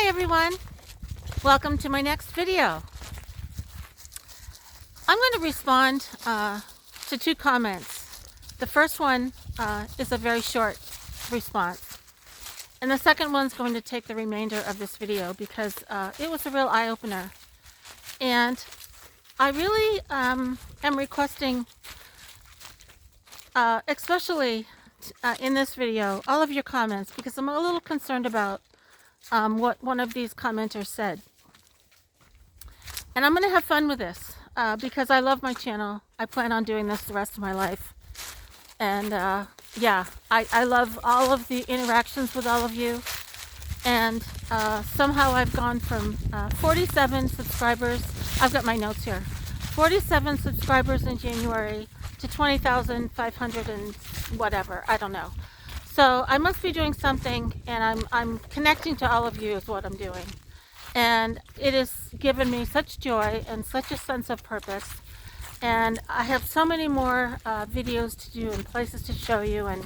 Hi everyone, welcome to my next video. I'm going to respond to two comments. The first one is a very short response, and the second one's going to take the remainder of this video because it was a real eye-opener. And I really am requesting, especially in this video, all of your comments, because I'm a little concerned about what one of these commenters said. And I'm going to have fun with this because I love my channel. I plan on doing this the rest of my life. And yeah, I love all of the interactions with all of you. And somehow I've gone from 47 subscribers, I've got my notes here, 47 subscribers in January to 20,500 and whatever, I don't know. So I must be doing something, and I'm connecting to all of you is what I'm doing. And it has given me such joy and such a sense of purpose. And I have so many more videos to do and places to show you. And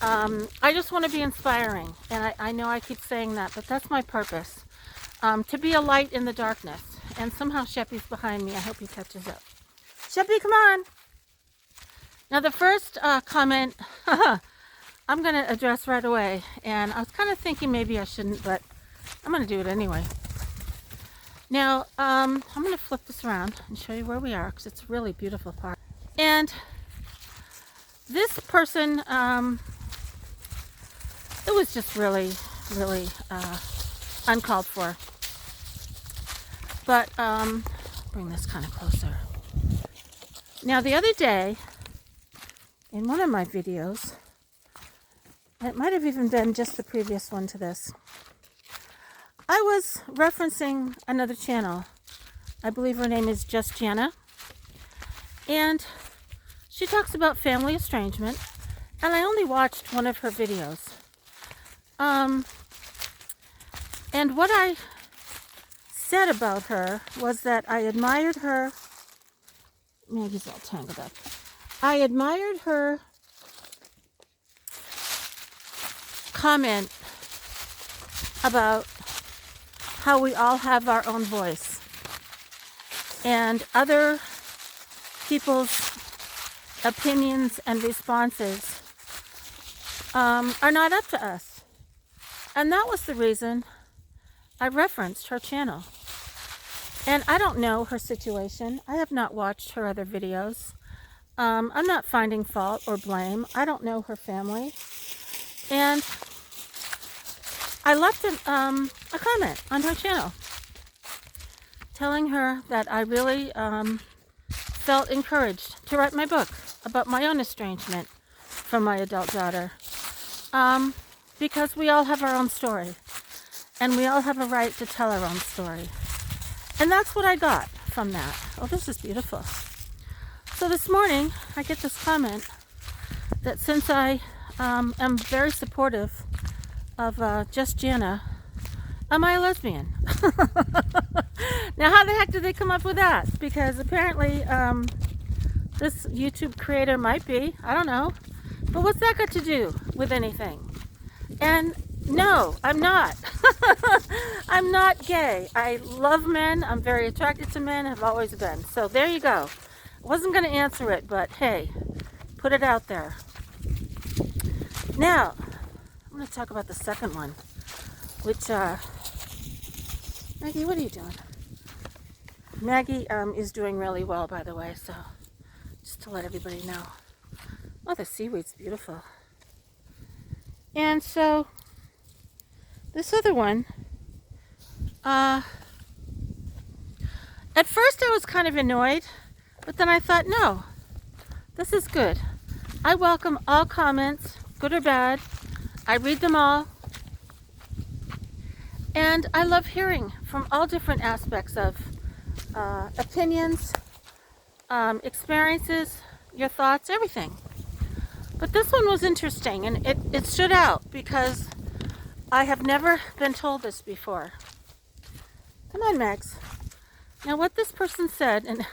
I just want to be inspiring. And I know I keep saying that, but that's my purpose. To be a light in the darkness. And somehow Sheppy's behind me. I hope he catches up. Sheppy, come on. Now the first comment, I'm going to address right away. And I was kind of thinking maybe I shouldn't, but I'm going to do it anyway. Now, I'm going to flip this around and show you where we are because it's a really beautiful park. And this person, it was just really uncalled for. But, bring this kind of closer. Now, the other day, in one of my videos, it might have even been just the previous one to this, I was referencing another channel. I believe her name is Just Jana. And she talks about family estrangement. And I only watched one of her videos. And what I said about her was that I admired her. Maggie's all tangled up. I admired her comment about how we all have our own voice and other people's opinions and responses are not up to us. And that was the reason I referenced her channel. And I don't know her situation. I have not watched her other videos. I'm not finding fault or blame. I don't know her family. And I left a comment on her channel telling her that I really felt encouraged to write my book about my own estrangement from my adult daughter. Because we all have our own story. And we all have a right to tell our own story. And that's what I got from that. Oh, this is beautiful. So this morning, I get this comment that since I am very supportive of Just Jana, am I a lesbian? Now, how the heck did they come up with that? Because apparently this YouTube creator might be. I don't know. But what's that got to do with anything? And no, I'm not. I'm not gay. I love men. I'm very attracted to men. Have always been. So there you go. I wasn't going to answer it, but hey, put it out there. Now, I'm going to talk about the second one, which, Maggie, what are you doing? Maggie is doing really well, by the way, so just to let everybody know. Oh, the seaweed's beautiful. And so, this other one, at first I was kind of annoyed, but then I thought, no, this is good. I welcome all comments, good or bad. I read them all. And I love hearing from all different aspects of opinions, experiences, your thoughts, everything. But this one was interesting, and it stood out because I have never been told this before. Come on, Max. Now, what this person said, and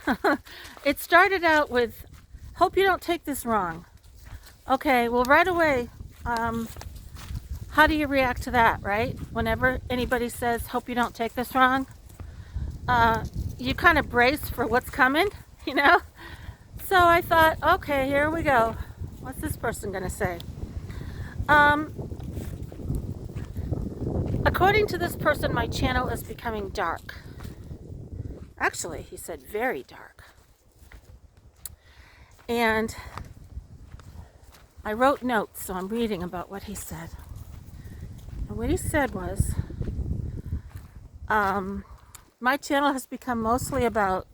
it started out with, hope you don't take this wrong. Okay, well, right away, how do you react to that, right? Whenever anybody says, hope you don't take this wrong, you kind of brace for what's coming, you know? So I thought, okay, here we go. What's this person going to say? According to this person, my channel is becoming dark. Actually, he said very dark. And I wrote notes, so I'm reading about what he said. And what he said was, my channel has become mostly about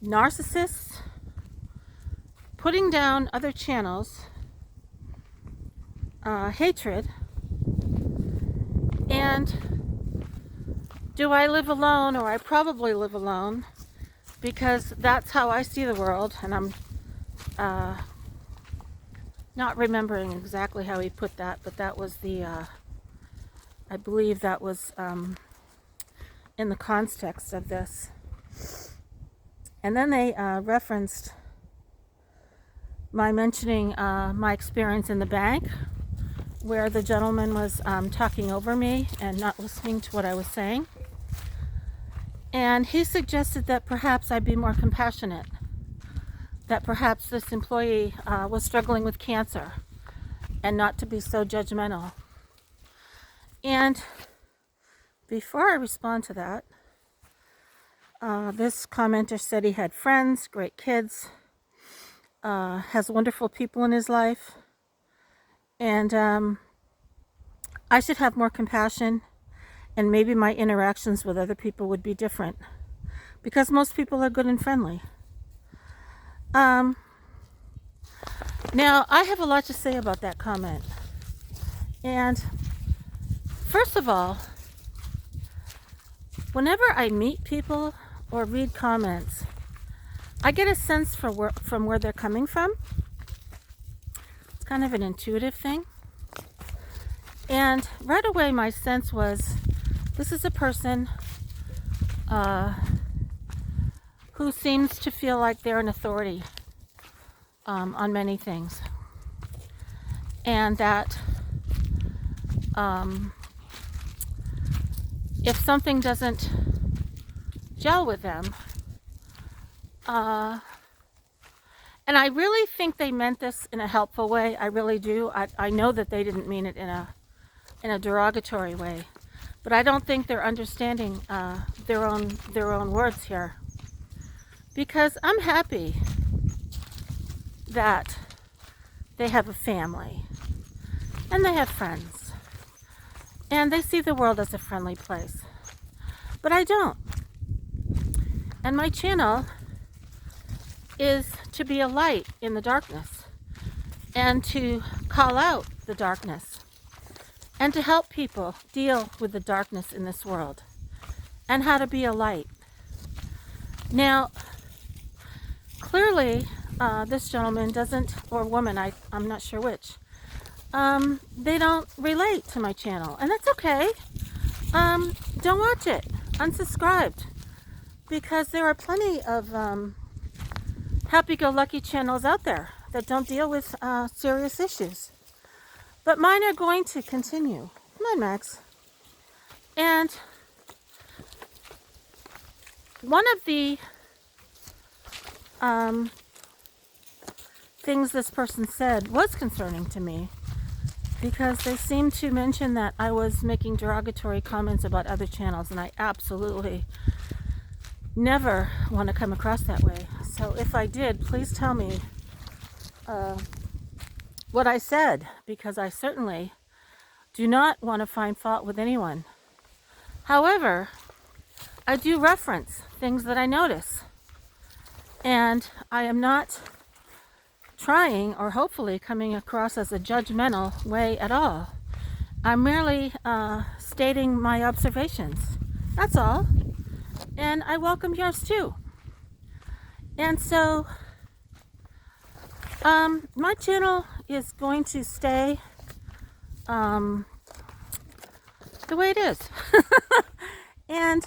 narcissists, putting down other channels, hatred, and do I live alone, or I probably live alone, because that's how I see the world, and I'm not remembering exactly how he put that, but that was the, I believe that was in the context of this. And then they referenced my mentioning my experience in the bank, where the gentleman was talking over me and not listening to what I was saying. And he suggested that perhaps I be more compassionate, that perhaps this employee was struggling with cancer, and not to be so judgmental. And before I respond to that, this commenter said he had friends, great kids, has wonderful people in his life, and I should have more compassion, and maybe my interactions with other people would be different, because most people are good and friendly. Now, I have a lot to say about that comment. And first of all, whenever I meet people or read comments, I get a sense from where they're coming from. It's kind of an intuitive thing. And right away, my sense was, this is a person who seems to feel like they're an authority on many things. And that if something doesn't gel with them, and I really think they meant this in a helpful way. I really do. I know that they didn't mean it in a derogatory way, but I don't think they're understanding their own words here. Because I'm happy that they have a family, and they have friends, and they see the world as a friendly place. But I don't. And my channel is to be a light in the darkness, and to call out the darkness, and to help people deal with the darkness in this world, and how to be a light. Now, clearly, this gentleman doesn't, or woman, I'm not sure which, they don't relate to my channel, and that's okay. Don't watch it. Unsubscribed. Because there are plenty of happy-go-lucky channels out there that don't deal with serious issues. But mine are going to continue. Come on, Max. And one of the things this person said was concerning to me, because they seemed to mention that I was making derogatory comments about other channels, and I absolutely never want to come across that way. So if I did, please tell me what I said, because I certainly do not want to find fault with anyone. However, I do reference things that I notice, and I am not trying, or hopefully coming across as a judgmental way at all. I'm merely stating my observations. That's all. And I welcome yours too. And so, my channel is going to stay the way it is. And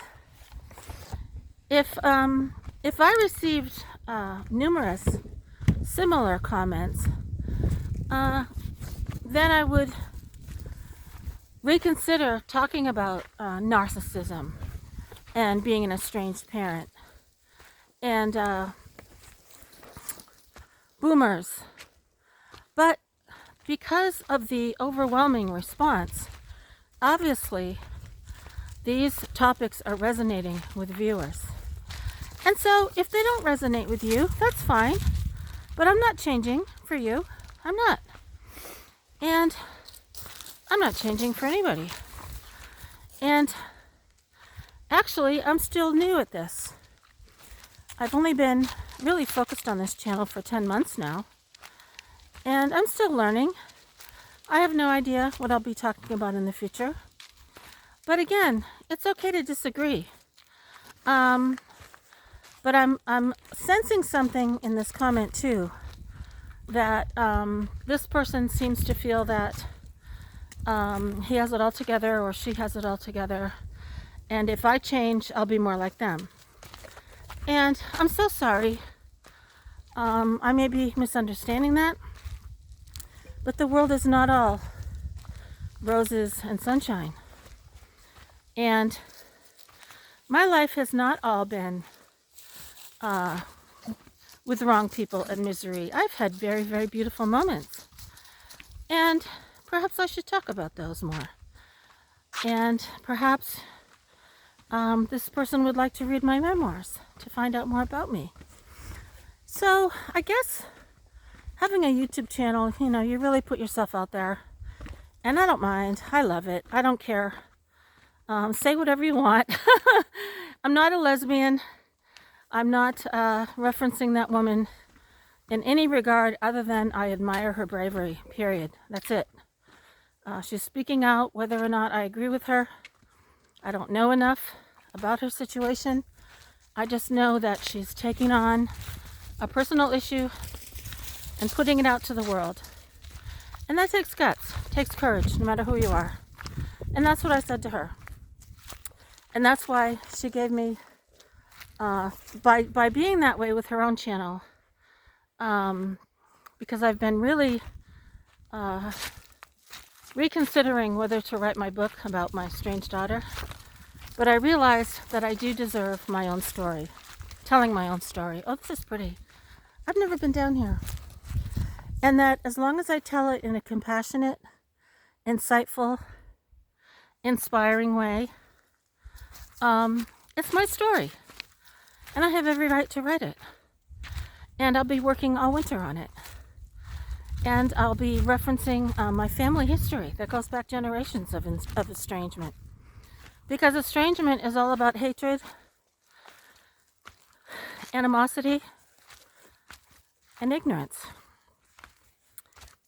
if I received numerous similar comments, then I would reconsider talking about narcissism and being an estranged parent and boomers. But because of the overwhelming response, obviously these topics are resonating with viewers. And so if they don't resonate with you, that's fine. But I'm not changing for you. I'm not. And I'm not changing for anybody. And actually, I'm still new at this. I've only been really focused on this channel for 10 months now. And I'm still learning. I have no idea what I'll be talking about in the future. But again, it's okay to disagree. But I'm sensing something in this comment too, that this person seems to feel that he has it all together or she has it all together, and if I change, I'll be more like them. And I'm so sorry. I may be misunderstanding that, but the world is not all roses and sunshine. And my life has not all been with wrong people and misery. I've had very, very beautiful moments. And perhaps I should talk about those more. And perhaps this person would like to read my memoirs to find out more about me. So I guess having a YouTube channel, you really put yourself out there. And I don't mind. I love it. I don't care. Say whatever you want. I'm not a lesbian. I'm not referencing that woman in any regard other than I admire her bravery, period. That's it. She's speaking out whether or not I agree with her. I don't know enough about her situation. I just know that she's taking on a personal issue and putting it out to the world. And that takes guts, takes courage, no matter who you are. And that's what I said to her. And that's why she gave me, by being that way with her own channel, because I've been really reconsidering whether to write my book about my estranged daughter. But I realized that I do deserve my own story, telling my own story. Oh, this is pretty. I've never been down here. And that as long as I tell it in a compassionate, insightful, inspiring way, it's my story. And I have every right to write it. And I'll be working all winter on it. And I'll be referencing my family history that goes back generations of estrangement. Because estrangement is all about hatred, animosity, and ignorance.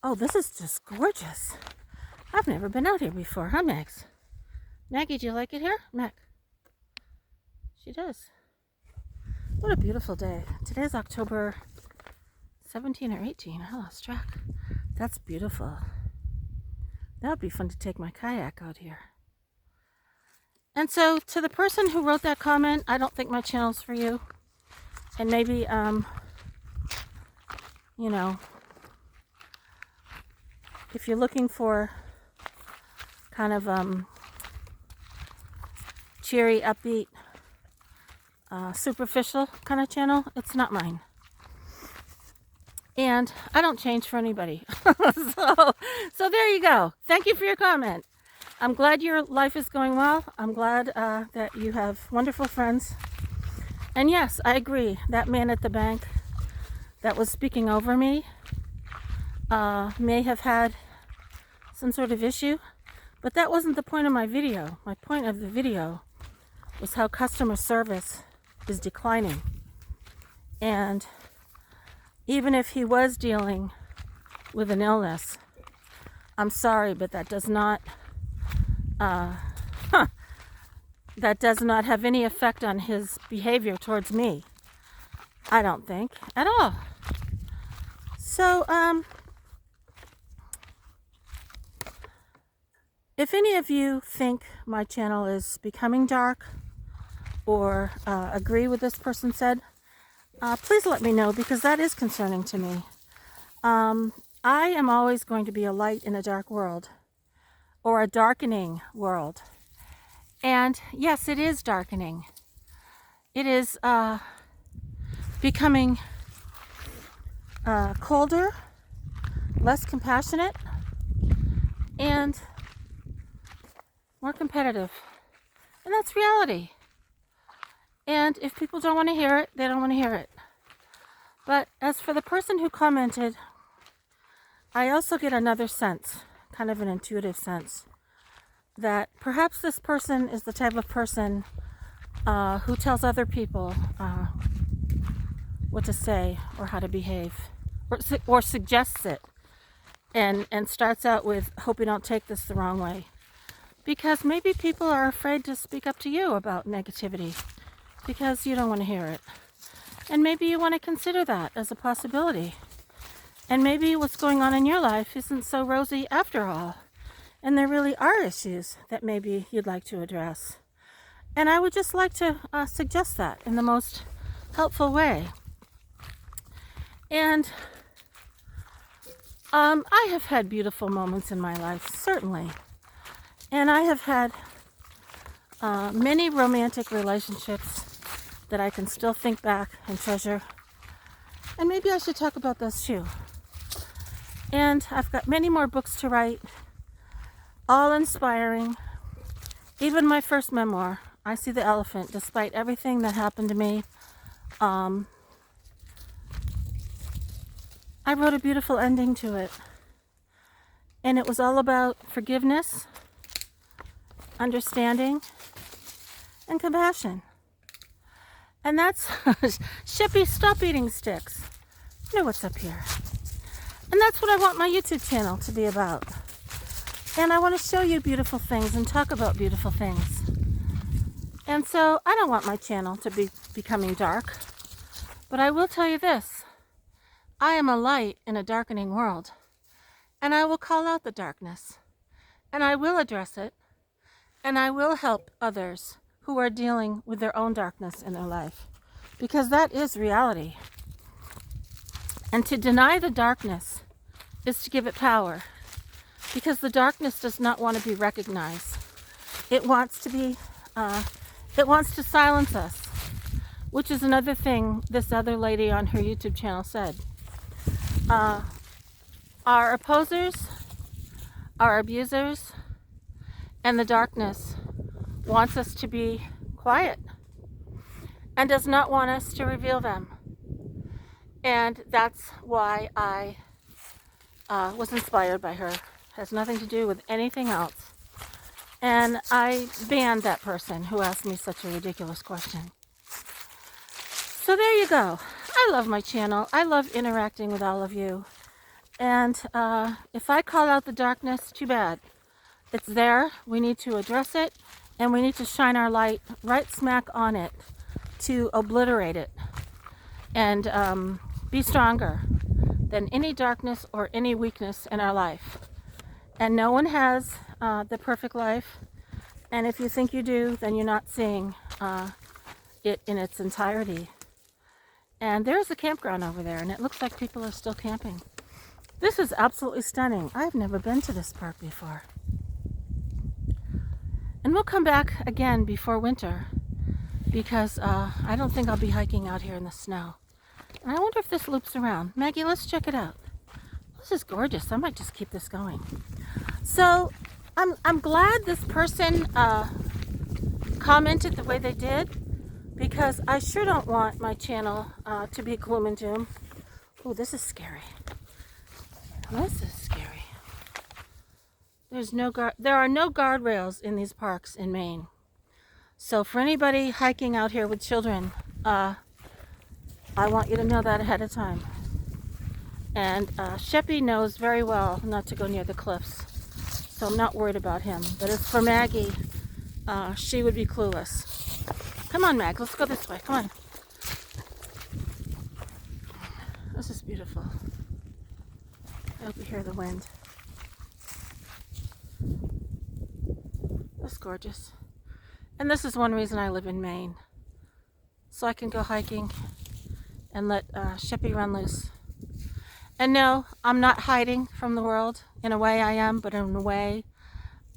Oh, this is just gorgeous. I've never been out here before, huh, Max? Maggie, do you like it here? Mac. She does. What a beautiful day. Today's October 17 or 18. I lost track. That's beautiful. That would be fun to take my kayak out here. And so, to the person who wrote that comment, I don't think my channel's for you. And maybe, if you're looking for kind of cheery, upbeat, superficial kind of channel, it's not mine. And I don't change for anybody. So there you go. Thank you for your comment. I'm glad your life is going well. I'm glad that you have wonderful friends. And yes, I agree. That man at the bank that was speaking over me may have had some sort of issue, but that wasn't the point of my video. My point of the video was how customer service is declining. And even if he was dealing with an illness, I'm sorry, but that does not have any effect on his behavior towards me. I don't think at all. So, if any of you think my channel is becoming dark or agree with this person said, please let me know, because that is concerning to me. I am always going to be a light in a dark world. or a darkening world. And yes, it is darkening. It is becoming colder, less compassionate, and more competitive. And that's reality. And if people don't want to hear it, they don't want to hear it. But as for the person who commented, I also get another sense, kind of an intuitive sense, that perhaps this person is the type of person who tells other people what to say or how to behave, or suggests it, and starts out with, hope you don't take this the wrong way. Because maybe people are afraid to speak up to you about negativity because you don't want to hear it. And maybe you want to consider that as a possibility. And maybe what's going on in your life isn't so rosy after all. And there really are issues that maybe you'd like to address. And I would just like to suggest that in the most helpful way. And I have had beautiful moments in my life, certainly. And I have had many romantic relationships that I can still think back and treasure. And maybe I should talk about those too. And I've got many more books to write, all inspiring. Even my first memoir, I See the Elephant, despite everything that happened to me, I wrote a beautiful ending to it. And it was all about forgiveness, understanding, and compassion. And that's Shippy, stop eating sticks. You know what's up here. And that's what I want my YouTube channel to be about. And I want to show you beautiful things and talk about beautiful things. And so I don't want my channel to be becoming dark. But I will tell you this. I am a light in a darkening world. And I will call out the darkness. And I will address it. And I will help others who are dealing with their own darkness in their life. Because that is reality. And to deny the darkness is to give it power. Because the darkness does not want to be recognized. It wants to silence us. Which is another thing this other lady on her YouTube channel said. Our opposers, our abusers, and the darkness wants us to be quiet and does not want us to reveal them. And that's why I was inspired by her. It has nothing to do with anything else. And I banned that person who asked me such a ridiculous question. So there you go. I love my channel. I love interacting with all of you. And if I call out the darkness, too bad. It's there. We need to address it. And we need to shine our light right smack on it to obliterate it. And be stronger than any darkness or any weakness in our life. And no one has the perfect life. And if you think you do, then you're not seeing it in its entirety. And there's a campground over there, and it looks like people are still camping. This is absolutely stunning. I've never been to this park before. And we'll come back again before winter, because I don't think I'll be hiking out here in the snow. And I wonder if this loops around. Maggie, let's check it out. This is gorgeous. I might just keep this going. So I'm glad this person commented the way they did, because I sure don't want my channel to be gloom and doom. Oh, this is scary. This is scary. There are no guardrails in these parks in Maine. So for anybody hiking out here with children, I want you to know that ahead of time. And Sheppy knows very well not to go near the cliffs, so I'm not worried about him. But as for Maggie, she would be clueless. Come on, Mag, let's go this way. Come on. This is beautiful. I hope you hear the wind. That's gorgeous. And this is one reason I live in Maine. So I can go hiking and let Sheppy run loose. And no, I'm not hiding from the world. In a way I am, but in a way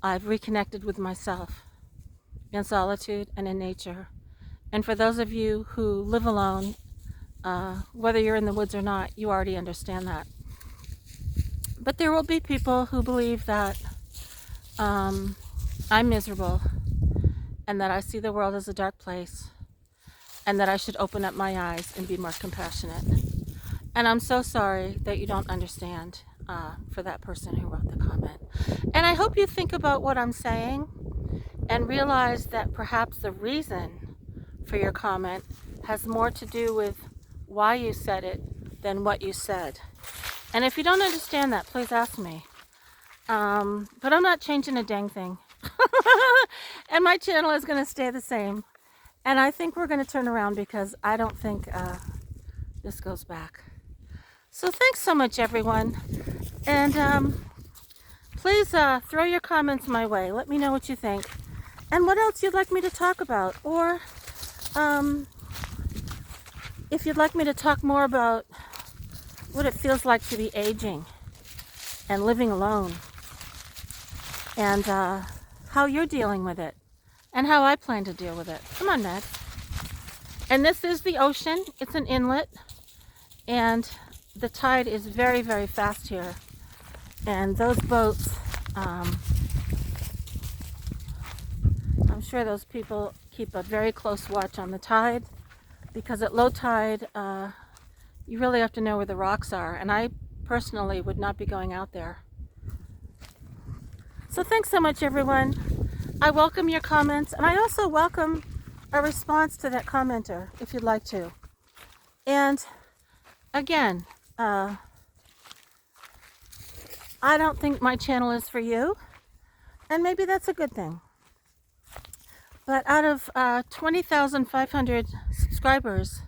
I've reconnected with myself in solitude and in nature. And for those of you who live alone, whether you're in the woods or not, you already understand that. But there will be people who believe that I'm miserable and that I see the world as a dark place and that I should open up my eyes and be more compassionate. And I'm so sorry that you don't understand for that person who wrote the comment. And I hope you think about what I'm saying and realize that perhaps the reason for your comment has more to do with why you said it than what you said. And if you don't understand that, please ask me. But I'm not changing a dang thing. And my channel is going to stay the same. And I think we're going to turn around because I don't think this goes back. So thanks so much, everyone. And please throw your comments my way. Let me know what you think. And what else you'd like me to talk about. Or if you'd like me to talk more about what it feels like to be aging and living alone. And how you're dealing with it. And how I plan to deal with it. Come on, Max. And this is the ocean. It's an inlet. And the tide is very, very fast here. And those boats, I'm sure those people keep a very close watch on the tide. Because at low tide, you really have to know where the rocks are. And I personally would not be going out there. So thanks so much, everyone. I welcome your comments. And I also welcome a response to that commenter, if you'd like to. And again, I don't think my channel is for you, and maybe that's a good thing. But out of 20,500 subscribers,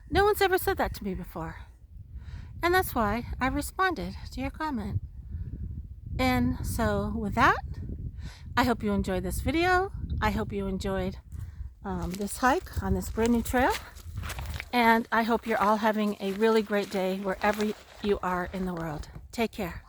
no one's ever said that to me before. And that's why I responded to your comment. And so with that, I hope you enjoyed this video. I hope you enjoyed this hike on this brand new trail. And I hope you're all having a really great day wherever you are in the world. Take care.